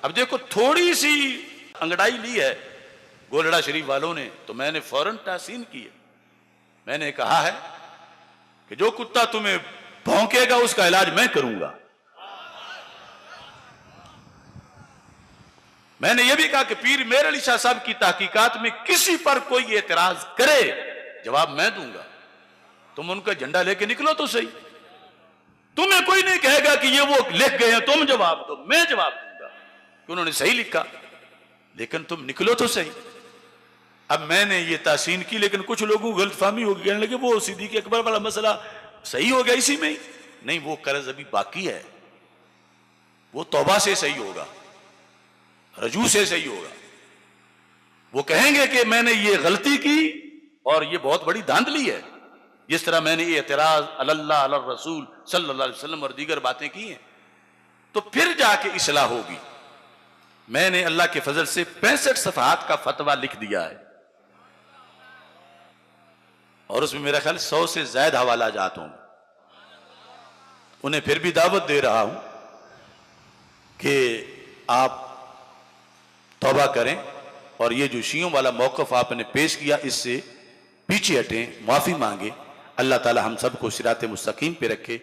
अब देखो थोड़ी सी अंगड़ाई ली है गोलड़ा शरीफ वालों ने, तो मैंने फौरन तासीन की है। मैंने कहा है कि जो कुत्ता तुम्हें भौंकेगा उसका इलाज मैं करूंगा। मैंने यह भी कहा कि पीर मेर अली शाह साहब की तहकीकात में किसी पर कोई एतराज करे, जवाब मैं दूंगा। तुम उनका झंडा लेके निकलो तो सही। तुम्हें कोई नहीं कहेगा कि ये वो लिख गए हैं, तुम जवाब दो, मैं जवाब दूंगा कि उन्होंने सही लिखा, लेकिन तुम निकलो तो सही। अब मैंने ये तासीन की, लेकिन कुछ लोगों को गलतफहमी हो गई, कहने लगे वो सिद्दीक़ अकबर वाला मसला सही हो गया इसी में ही। नहीं, वो कर्ज अभी बाकी है, वो तौबा से सही होगा, रजू से सही होगा। वो कहेंगे कि मैंने ये गलती की और ये बहुत बड़ी धांधली है, जिस तरह मैंने ये एतराज अल्लाह अला रसूल सल्लल्लाहु अलैहि वसल्लम और दीगर बातें की हैं, तो फिर जाके इस्लाह होगी। मैंने अल्लाह के फजल से 65 सफ़हात का फतवा लिख दिया है और उसमें मेरा ख्याल 100 से ज्यादा हवाला जात होंगे। उन्हें फिर भी दावत दे रहा हूं कि आप तौबा करें और ये जो शियों वाला मौक़िफ़ आपने पेश किया इससे पीछे हटें, माफ़ी मांगे। अल्लाह ताला हम सबको सिराते मुस्तकीम पे रखे।